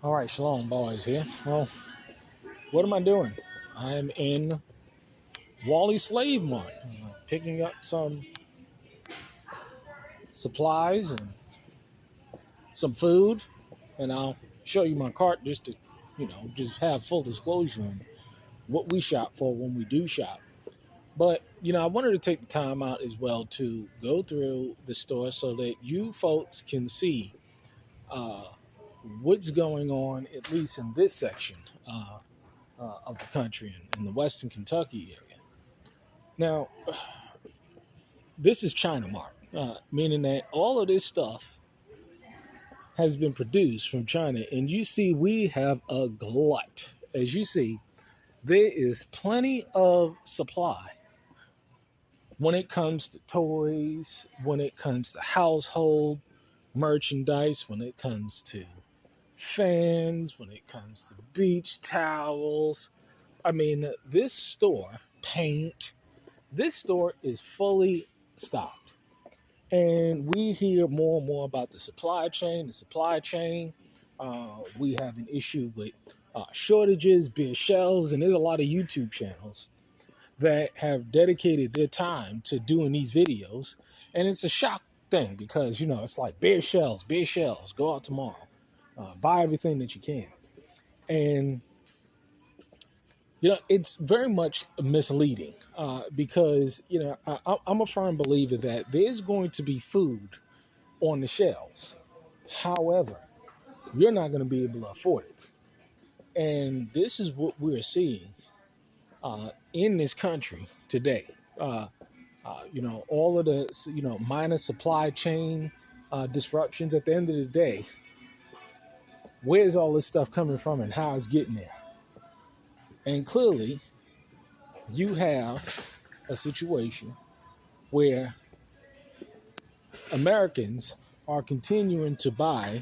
All right, Shalom boys here. Well, what am I doing? I'm in Wally Slave Mart, picking up some supplies and some food, and I'll show you my cart just to, just have full disclosure on what we shop for when we do shop. But I wanted to take the time out as well to go through the store so that you folks can see uh, what's going on, at least in this section of the country in the Western Kentucky area. Now, this is China Mart, meaning that all of this stuff has been produced from China. And you see, we have a glut. As you see, there is plenty of supply when it comes to toys, when it comes to household merchandise, when it comes to fans, when it comes to beach towels. I mean, this store, paint, this store is fully stocked. And we hear more and more about the supply chain. We have an issue with shortages, bare shelves, and there's a lot of YouTube channels that have dedicated their time to doing these videos. And it's a shock thing because, it's like bare shelves, go out tomorrow, buy everything that you can. And it's very much misleading because, I'm a firm believer that there's going to be food on the shelves. However, you're not going to be able to afford it. And this is what we're seeing in this country today. All of the, minor supply chain disruptions. At the end of the day, where's all this stuff coming from and how it's getting there? And clearly, you have a situation where Americans are continuing to buy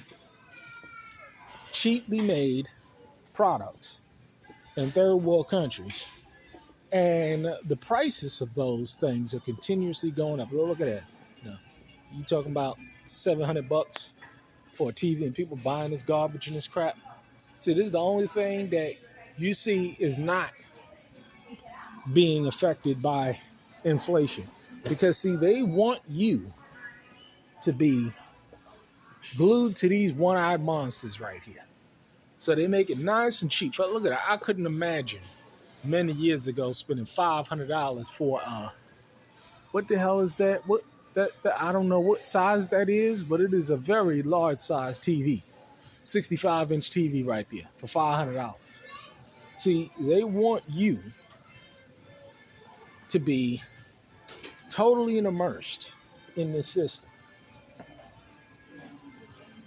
cheaply made products in third world countries, and the prices of those things are continuously going up. Look at that. You talking about $700 for a TV, and people buying this garbage and this crap. See, this is the only thing that you see is not being affected by inflation, because see, they want you to be glued to these one-eyed monsters right here. So they make it nice and cheap. But look at that. I couldn't imagine many years ago spending $500 for what the hell is that? What that I don't know what size that is, but it is a very large size TV. 65-inch TV right there for $500. See, they want you to be totally immersed in this system.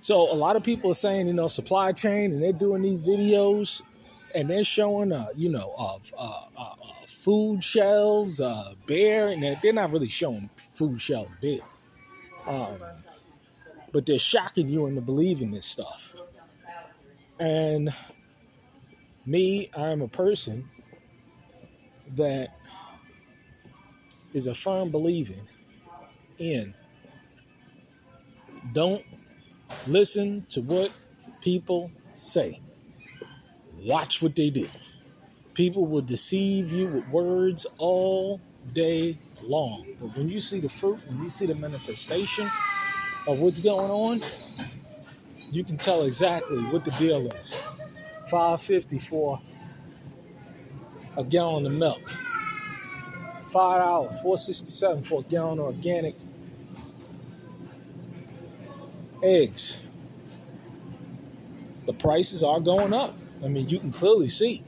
So a lot of people are saying, supply chain, and they're doing these videos, and they're showing, food shelves, bare, and they're not really showing food shelves bare, but they're shocking you into believing this stuff. And me, I'm a person that is a firm believer in don't listen to what people say. Watch what they do. People will deceive you with words all day long. But when you see the fruit, when you see the manifestation of what's going on, you can tell exactly what the deal is. $5.50 for a gallon of milk. $5, $4.67 for a gallon of organic eggs. The prices are going up. I mean, you can clearly see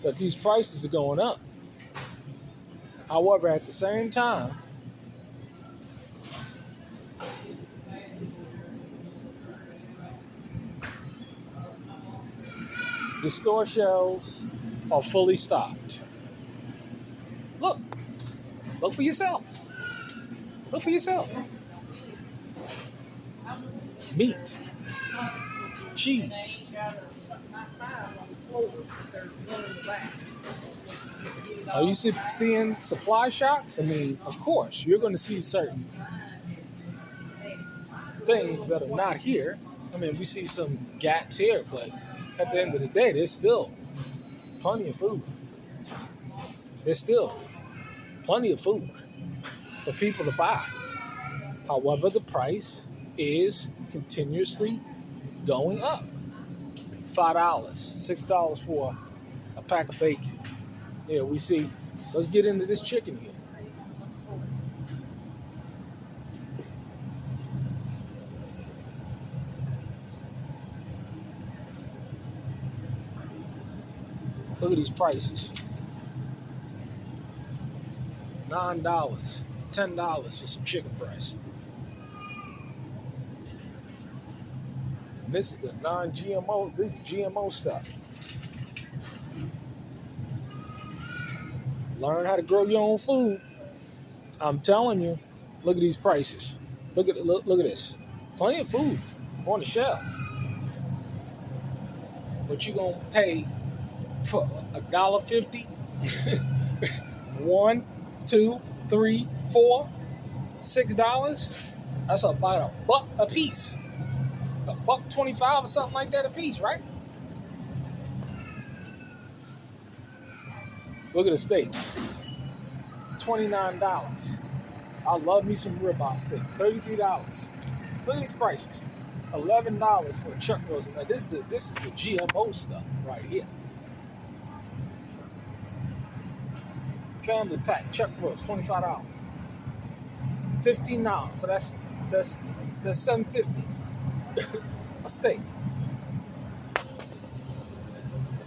that these prices are going up. However, at the same time, the store shelves are fully stocked. Look for yourself. Look for yourself. Meat, cheese. Are you seeing supply shocks? I mean, of course, you're going to see certain things that are not here I mean, we see some gaps here, but at the end of the day, there's still plenty of food. There's still plenty of food for people to buy. However, the price is continuously going up. $5, $6 for a pack of bacon. Yeah, we see. Let's get into this chicken here. Look at these prices. $9, $10 for some chicken breast. And this is the non-GMO. This is GMO stuff. Learn how to grow your own food. I'm telling you. Look at these prices. Look at this. Plenty of food on the shelf. But you gonna pay for $1.50? One, two, three, four, $6. That's about $1 a piece. $1.25 or something like that a piece, right? Look at the steaks. $29. I love me some ribeye steak. $33. Look at these prices. $11 for a chuck roast. Now this is the GMO stuff right here. Family pack chuck roast, $25. $15. So that's $7.50 a steak.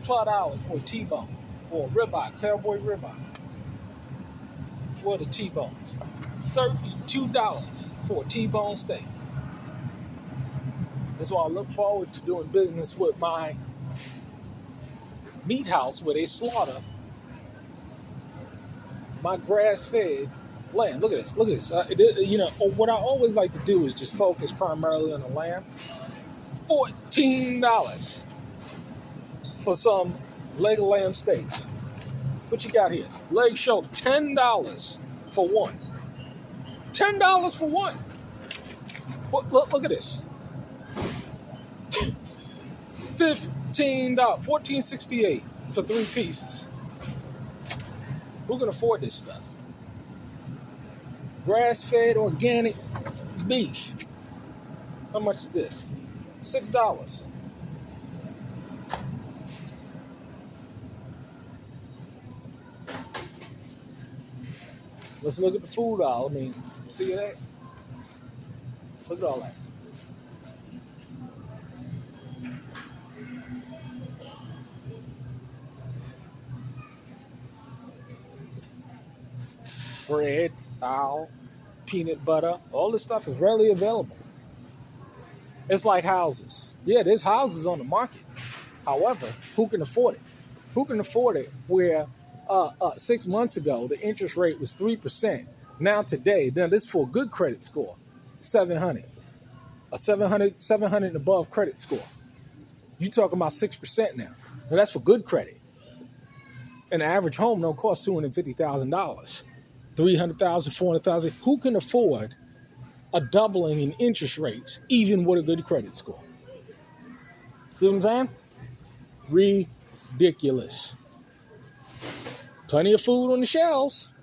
$12 for a T-bone or a ribeye, cowboy ribeye. What are the T-bones? $32 for a T-bone steak. That's why I look forward to doing business with my meat house where they slaughter my grass-fed lamb. Look at this. Look at this. What I always like to do is just focus primarily on the lamb. $14 for some leg of lamb steaks. What you got here? Leg shoulder. $10 for one. $10 for one. Look at this. $15. $14.68 for 3 pieces. Who can afford this stuff? Grass-fed organic beef. How much is this? $6. Let's look at the food aisle. I mean, see that? Look at all that. Bread, aisle, peanut butter, all this stuff is readily available. It's like houses. Yeah, there's houses on the market. However, who can afford it? Who can afford it where 6 months ago the interest rate was 3%? Now today, now this is for a good credit score, 700. A 700 and above credit score. You're talking about 6% now. Now that's for good credit. An average home don't cost $250,000. $300,000, $400,000. Who can afford a doubling in interest rates, even with a good credit score? See what I'm saying? Ridiculous. Plenty of food on the shelves,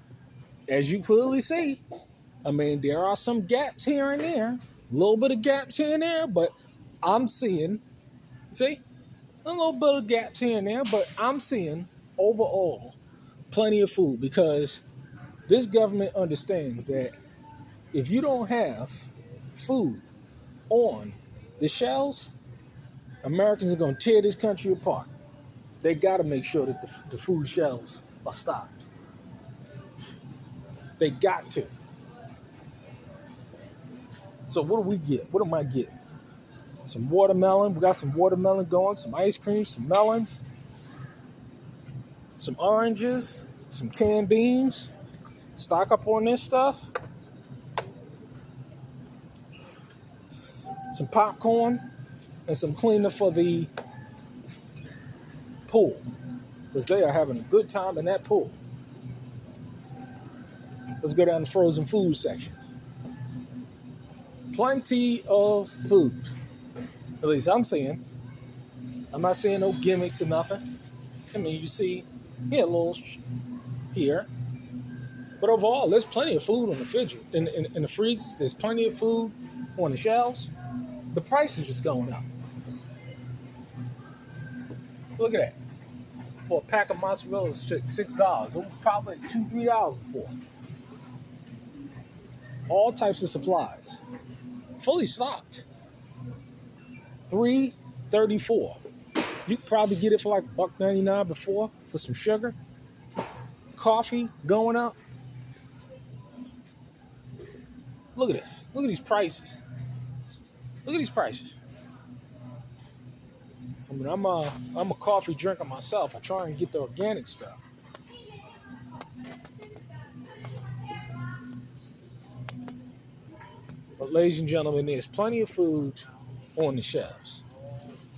as you clearly see. I mean, there are some gaps here and there, a little bit of gaps here and there, but I'm seeing, a little bit of gaps here and there, but I'm seeing overall plenty of food because this government understands that if you don't have food on the shelves, Americans are going to tear this country apart. They got to make sure that the food shelves are stocked. They got to. So what do we get? What am I getting? Some watermelon. We got some watermelon going, some ice cream, some melons, some oranges, some canned beans. Stock up on this stuff. Some popcorn and some cleaner for the pool. Because they are having a good time in that pool. Let's go down to frozen food sections. Plenty of food. At least I'm seeing. I'm not seeing no gimmicks or nothing. I mean, you see, yeah, a little here. But overall, there's plenty of food on the fridge, in the freezers. There's plenty of food on the shelves. The price is just going up. Look at that. For a pack of mozzarella, it's $6. It was probably $2, $3 before. All types of supplies, fully stocked. $3.34. You could probably get it for like $1.99 before for some sugar. Coffee going up. Look at this. Look at these prices. Look at these prices. I mean, I'm a coffee drinker myself. I try and get the organic stuff. But ladies and gentlemen, there's plenty of food on the shelves.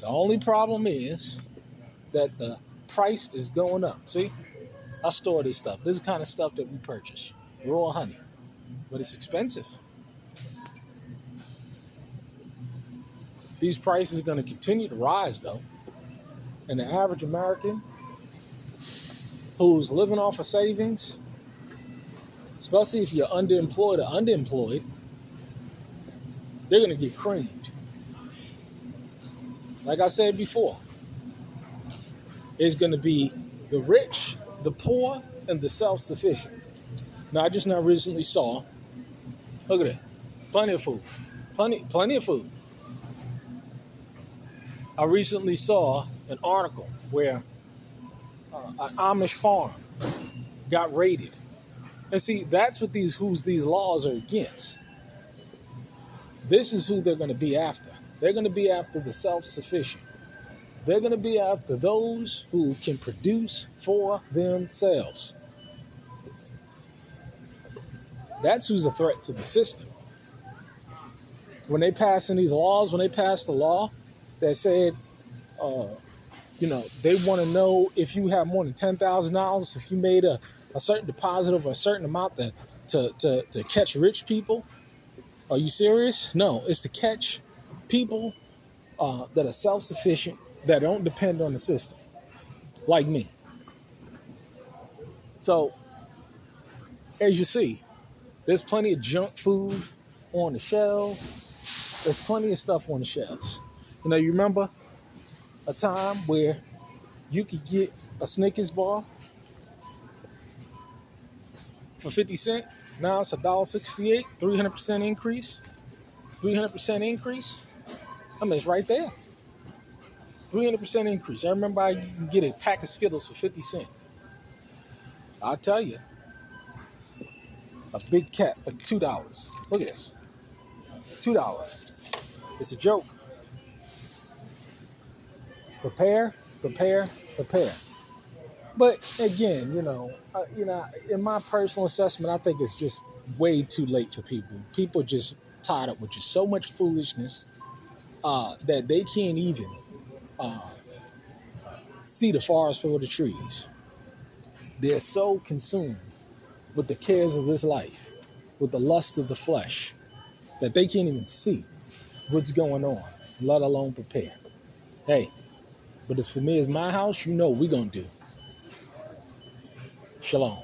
The only problem is that the price is going up. See, I store this stuff. This is the kind of stuff that we purchase. Raw honey. But it's expensive. These prices are going to continue to rise, though. And the average American who's living off of savings, especially if you're underemployed or underemployed, they're going to get creamed. Like I said before, it's going to be the rich, the poor, and the self-sufficient. Now, I just now recently saw, look at it, plenty of food. Plenty of food. I recently saw an article where an Amish farm got raided. And see, that's what who's these laws are against. This is who they're going to be after. They're going to be after the self-sufficient. They're going to be after those who can produce for themselves. That's who's a threat to the system. When they pass in these laws, when they pass the law that said, they want to know if you have more than $10,000, if you made a certain deposit of a certain amount to catch rich people. Are you serious? No, it's to catch people that are self-sufficient, that don't depend on the system, like me. So, as you see, there's plenty of junk food on the shelves. There's plenty of stuff on the shelves. You remember a time where you could get a Snickers bar for 50 cents. Now it's $1.68, 300% increase. 300% increase. I mean, it's right there. 300% increase. I remember you can get a pack of Skittles for 50 cents. I'll tell you. A big cat for $2. Look at this. $2. It's a joke. Prepare. But again, in my personal assessment, I think it's just way too late for people. People just tied up with just so much foolishness that they can't even see the forest for the trees. They're so consumed with the cares of this life, with the lust of the flesh, that they can't even see what's going on, let alone prepare. Hey, but as for me, as my house, what we gonna do. Shalom.